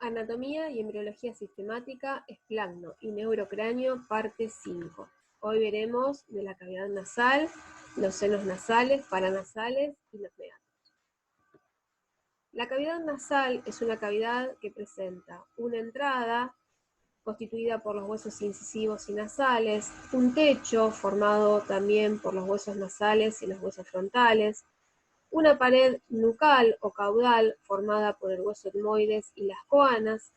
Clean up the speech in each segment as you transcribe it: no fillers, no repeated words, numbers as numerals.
Anatomía y embriología sistemática, esplagno y neurocráneo, parte 5. Hoy veremos de la cavidad nasal, los senos nasales, paranasales y los meatos. La cavidad nasal es una cavidad que presenta una entrada constituida por los huesos incisivos y nasales, un techo formado también por los huesos nasales y los huesos frontales, una pared nucal o caudal formada por el hueso etmoides y las coanas,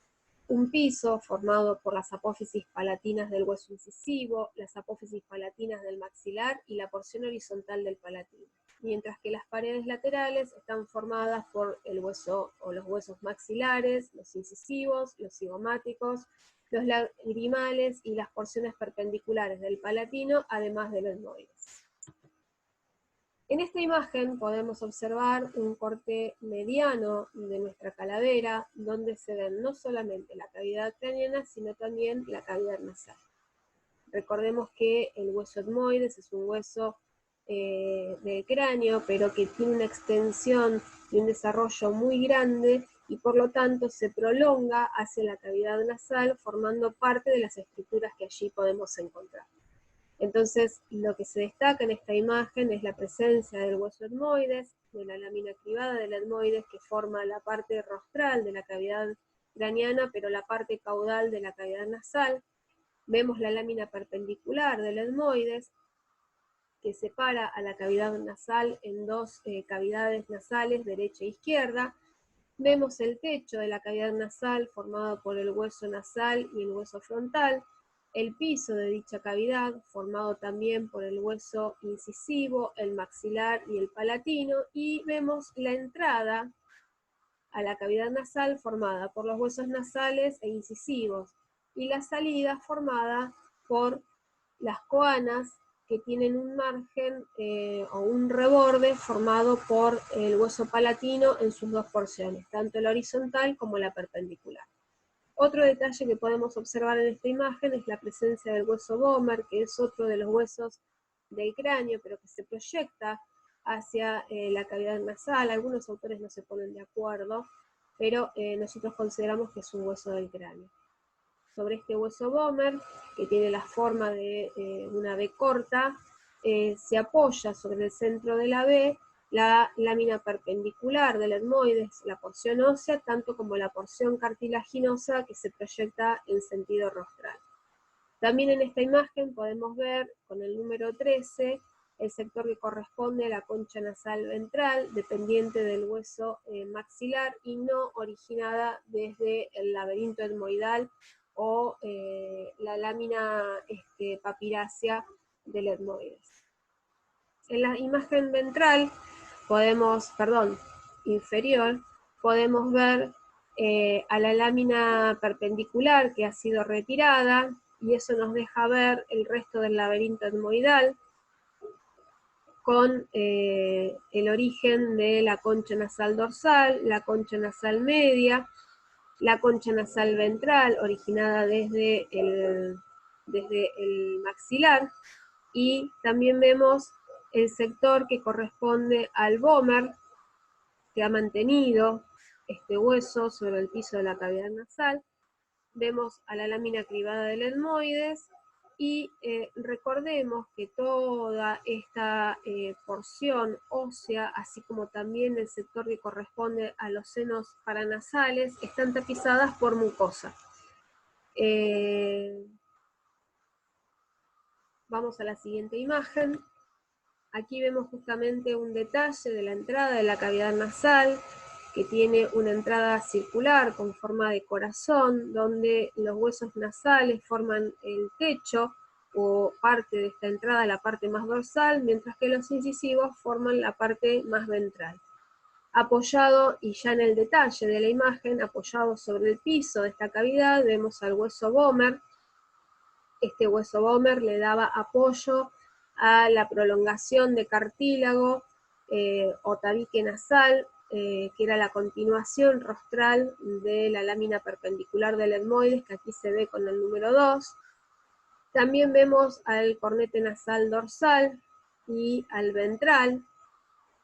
un piso formado por las apófisis palatinas del hueso incisivo, las apófisis palatinas del maxilar y la porción horizontal del palatino, mientras que las paredes laterales están formadas por el hueso o los huesos maxilares, los incisivos, los cigomáticos, los lagrimales y las porciones perpendiculares del palatino, además de los etmoides. En esta imagen podemos observar un corte mediano de nuestra calavera, donde se ven no solamente la cavidad craneana, sino también la cavidad nasal. Recordemos que el hueso etmoides es un hueso del cráneo, pero que tiene una extensión y un desarrollo muy grande, y por lo tanto se prolonga hacia la cavidad nasal, formando parte de las estructuras que allí podemos encontrar. Entonces, lo que se destaca en esta imagen es la presencia del hueso etmoides, de la lámina cribada del etmoides que forma la parte rostral de la cavidad craneana, pero la parte caudal de la cavidad nasal. Vemos la lámina perpendicular del etmoides que separa a la cavidad nasal en dos cavidades nasales, derecha e izquierda. Vemos el techo de la cavidad nasal formado por el hueso nasal y el hueso frontal, el piso de dicha cavidad formado también por el hueso incisivo, el maxilar y el palatino, y vemos la entrada a la cavidad nasal formada por los huesos nasales e incisivos, y la salida formada por las coanas, que tienen un margen o un reborde formado por el hueso palatino en sus dos porciones, tanto la horizontal como la perpendicular. Otro detalle que podemos observar en esta imagen es la presencia del hueso vomer, que es otro de los huesos del cráneo, pero que se proyecta hacia la cavidad nasal. Algunos autores no se ponen de acuerdo, pero nosotros consideramos que es un hueso del cráneo. Sobre este hueso vomer, que tiene la forma de una V corta, se apoya sobre el centro de la V la lámina perpendicular del etmoides, la porción ósea, tanto como la porción cartilaginosa que se proyecta en sentido rostral. También en esta imagen podemos ver, con el número 13, el sector que corresponde a la concha nasal ventral, dependiente del hueso maxilar y no originada desde el laberinto etmoidal o la lámina papirácea del etmoides. En la imagen ventral inferior, podemos ver a la lámina perpendicular que ha sido retirada, y eso nos deja ver el resto del laberinto etmoidal con el origen de la concha nasal dorsal, la concha nasal media, la concha nasal ventral originada desde el maxilar, y también vemos el sector que corresponde al vomer, que ha mantenido este hueso sobre el piso de la cavidad nasal. Vemos a la lámina cribada del etmoides, y recordemos que toda esta porción ósea, así como también el sector que corresponde a los senos paranasales, están tapizadas por mucosa. Vamos a la siguiente imagen. Aquí vemos justamente un detalle de la entrada de la cavidad nasal, que tiene una entrada circular con forma de corazón, donde los huesos nasales forman el techo o parte de esta entrada, la parte más dorsal, mientras que los incisivos forman la parte más ventral. Apoyado, y ya en el detalle de la imagen, apoyado sobre el piso de esta cavidad, vemos al hueso vomer. Este hueso vomer le daba apoyo a la prolongación de cartílago o tabique nasal, que era la continuación rostral de la lámina perpendicular del etmoides, que aquí se ve con el número 2. También vemos al cornete nasal dorsal y al ventral,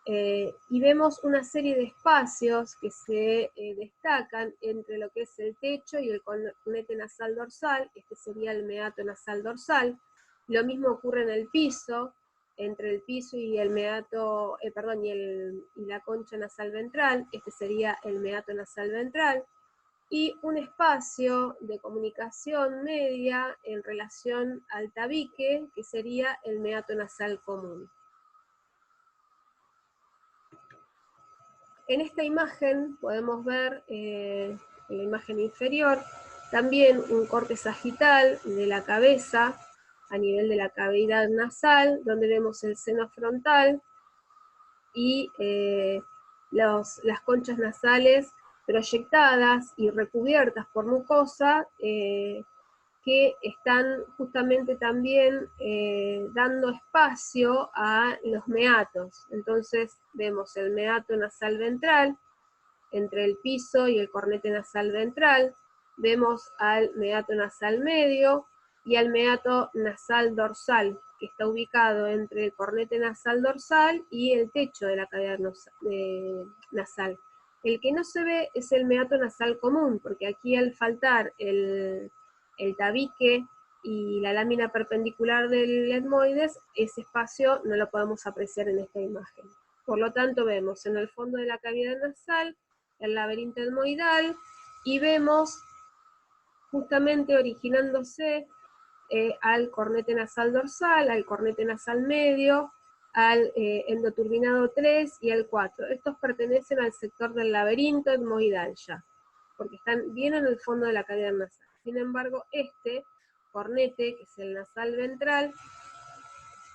Y vemos una serie de espacios que se destacan entre lo que es el techo y el cornete nasal dorsal. Este sería el meato nasal dorsal. Lo mismo ocurre en el piso, entre el piso y el meato, y la concha nasal ventral. Este sería el meato nasal ventral. Y un espacio de comunicación media en relación al tabique, que sería el meato nasal común. En esta imagen podemos ver, en la imagen inferior, también un corte sagital de la cabeza a nivel de la cavidad nasal, donde vemos el seno frontal y las conchas nasales proyectadas y recubiertas por mucosa, que están justamente también dando espacio a los meatos. Entonces vemos el meato nasal ventral entre el piso y el cornete nasal ventral, vemos al meato nasal medio y al meato nasal dorsal, que está ubicado entre el cornete nasal dorsal y el techo de la cavidad nasal. El que no se ve es el meato nasal común, porque aquí al faltar el tabique y la lámina perpendicular del etmoides, ese espacio no lo podemos apreciar en esta imagen. Por lo tanto, vemos en el fondo de la cavidad nasal el laberinto etmoidal y vemos justamente originándose al cornete nasal dorsal, al cornete nasal medio, al endoturbinado 3 y al 4. Estos pertenecen al sector del laberinto etmoidal ya, porque están bien en el fondo de la cavidad nasal. Sin embargo, este cornete, que es el nasal ventral,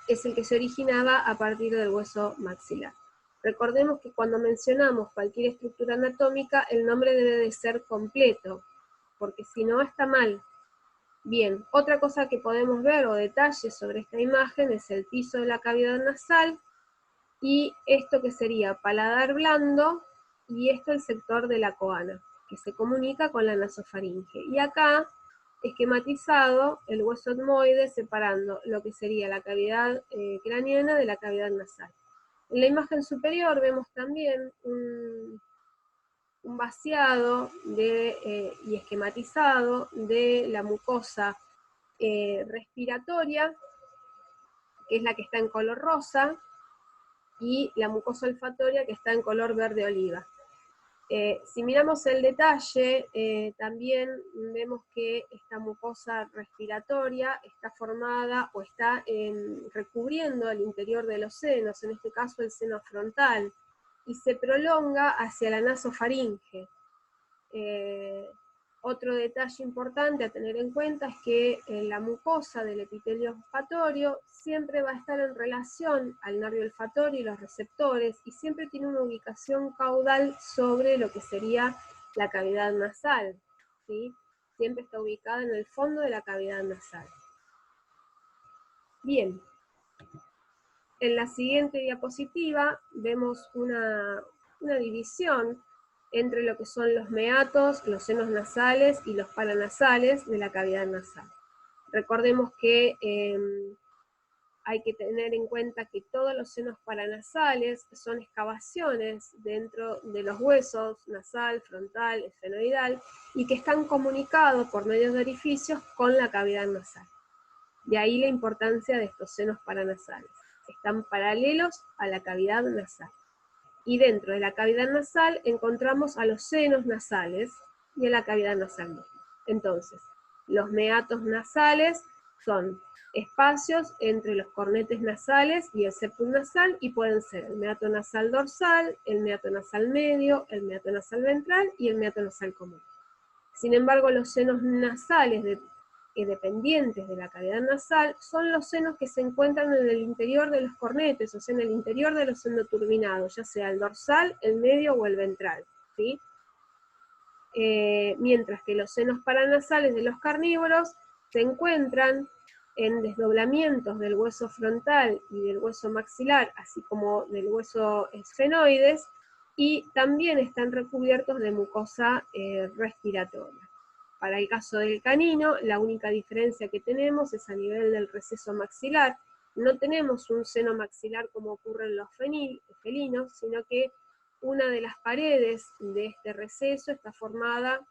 es el que se originaba a partir del hueso maxilar. Recordemos que cuando mencionamos cualquier estructura anatómica, el nombre debe de ser completo, porque si no está mal. Bien, otra cosa que podemos ver o detalle sobre esta imagen es el piso de la cavidad nasal, y esto que sería paladar blando, y esto el sector de la coana, que se comunica con la nasofaringe. Y acá, esquematizado, el hueso etmoide separando lo que sería la cavidad craneana de la cavidad nasal. En la imagen superior vemos también un vaciado y esquematizado de la mucosa respiratoria, que es la que está en color rosa, y la mucosa olfatoria, que está en color verde oliva. Si miramos el detalle, también vemos que esta mucosa respiratoria está formada o está recubriendo el interior de los senos, en este caso el seno frontal, y se prolonga hacia la nasofaringe. Otro detalle importante a tener en cuenta es que la mucosa del epitelio olfatorio siempre va a estar en relación al nervio olfatorio y los receptores, y siempre tiene una ubicación caudal sobre lo que sería la cavidad nasal, ¿sí? Siempre está ubicada en el fondo de la cavidad nasal. Bien, en la siguiente diapositiva vemos una división entre lo que son los meatos, los senos nasales y los paranasales de la cavidad nasal. Recordemos que hay que tener en cuenta que todos los senos paranasales son excavaciones dentro de los huesos nasal, frontal, esfenoidal, y que están comunicados por medios de orificios con la cavidad nasal. De ahí la importancia de estos senos paranasales. Están paralelos a la cavidad nasal. Y dentro de la cavidad nasal encontramos a los senos nasales y a la cavidad nasal misma. Entonces, los meatos nasales son espacios entre los cornetes nasales y el septum nasal, y pueden ser el meato nasal dorsal, el meato nasal medio, el meato nasal ventral y el meato nasal común. Sin embargo, los senos nasales dependientes de la cavidad nasal son los senos que se encuentran en el interior de los cornetes, o sea, en el interior de los endoturbinados, ya sea el dorsal, el medio o el ventral, ¿sí? Mientras que los senos paranasales de los carnívoros se encuentran en desdoblamientos del hueso frontal y del hueso maxilar, así como del hueso esfenoides, y también están recubiertos de mucosa respiratoria. Para el caso del canino, la única diferencia que tenemos es a nivel del receso maxilar, no tenemos un seno maxilar como ocurre en los felinos, sino que una de las paredes de este receso está formada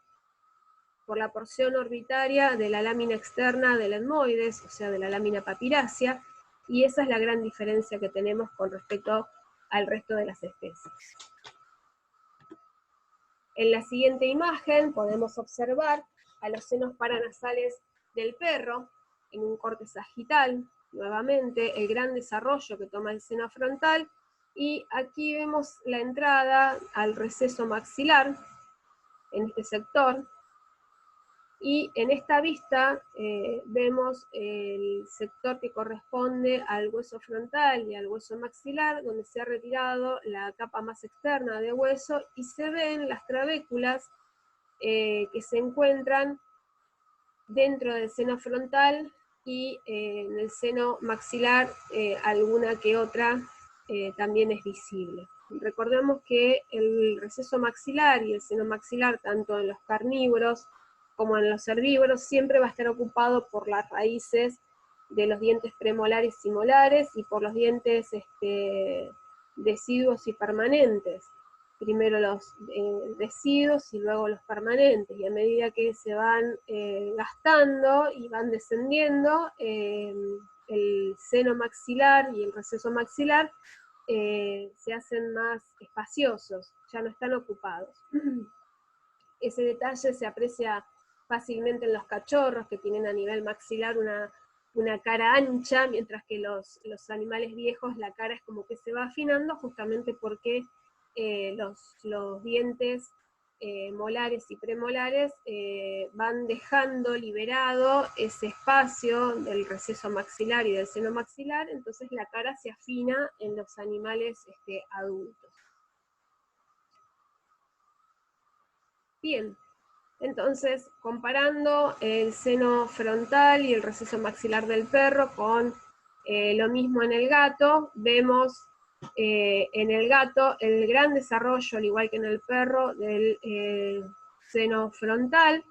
por la porción orbitaria de la lámina externa del etmoides, o sea, de la lámina papirácea, y esa es la gran diferencia que tenemos con respecto al resto de las especies. En la siguiente imagen podemos observar a los senos paranasales del perro en un corte sagital, nuevamente el gran desarrollo que toma el seno frontal, y aquí vemos la entrada al receso maxilar en este sector, y en esta vista vemos el sector que corresponde al hueso frontal y al hueso maxilar, donde se ha retirado la capa más externa de hueso, y se ven las trabéculas que se encuentran dentro del seno frontal, y en el seno maxilar alguna que otra también es visible. Recordemos que el receso maxilar y el seno maxilar, tanto en los carnívoros como en los herbívoros, siempre va a estar ocupado por las raíces de los dientes premolares y molares, y por los dientes deciduos y permanentes. Primero los deciduos y luego los permanentes, y a medida que se van gastando y van descendiendo, el seno maxilar y el receso maxilar se hacen más espaciosos, ya no están ocupados. Ese detalle se aprecia fácilmente en los cachorros, que tienen a nivel maxilar una cara ancha, mientras que los animales viejos la cara es como que se va afinando, justamente porque los dientes molares y premolares van dejando liberado ese espacio del receso maxilar y del seno maxilar, entonces la cara se afina en los animales adultos. Bien, entonces comparando el seno frontal y el receso maxilar del perro con lo mismo en el gato, vemos en el gato el gran desarrollo, al igual que en el perro, del seno frontal,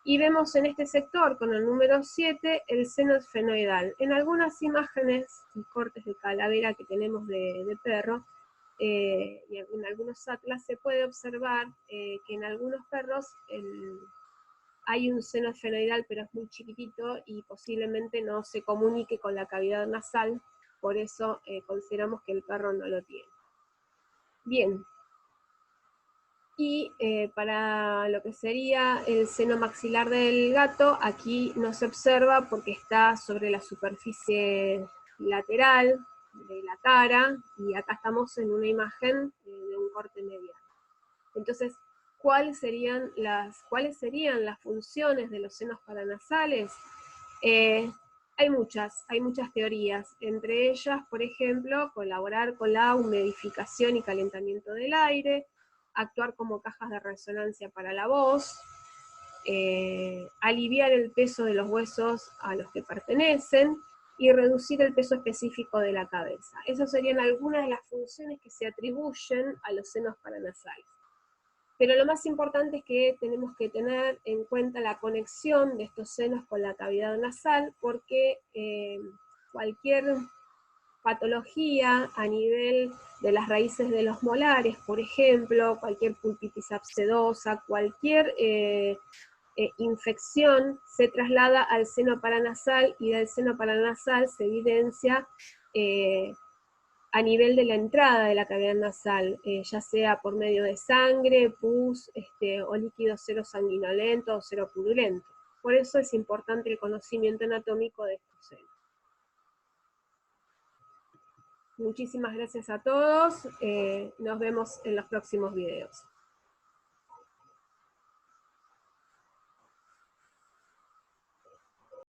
y vemos en este sector, con el número 7, el seno esfenoidal. En algunas imágenes y cortes de calavera que tenemos de perro, y en algunos atlas se puede observar que en algunos perros hay un seno esfenoidal, pero es muy chiquitito y posiblemente no se comunique con la cavidad nasal, por eso consideramos que el perro no lo tiene. Bien, y para lo que sería el seno maxilar del gato, aquí no se observa porque está sobre la superficie lateral de la cara, y acá estamos en una imagen de un corte mediano. Entonces, ¿cuáles serían las funciones de los senos paranasales? Hay muchas teorías, entre ellas, por ejemplo, colaborar con la humidificación y calentamiento del aire, actuar como cajas de resonancia para la voz, aliviar el peso de los huesos a los que pertenecen, y reducir el peso específico de la cabeza. Esas serían algunas de las funciones que se atribuyen a los senos paranasales. Pero lo más importante es que tenemos que tener en cuenta la conexión de estos senos con la cavidad nasal, porque cualquier patología a nivel de las raíces de los molares, por ejemplo, cualquier pulpitis abscedosa, cualquier infección se traslada al seno paranasal, y del seno paranasal se evidencia a nivel de la entrada de la cavidad nasal, ya sea por medio de sangre, pus, o líquido cero sanguinolento o cero purulento. Por eso es importante el conocimiento anatómico de estos senos. Muchísimas gracias a todos, nos vemos en los próximos videos.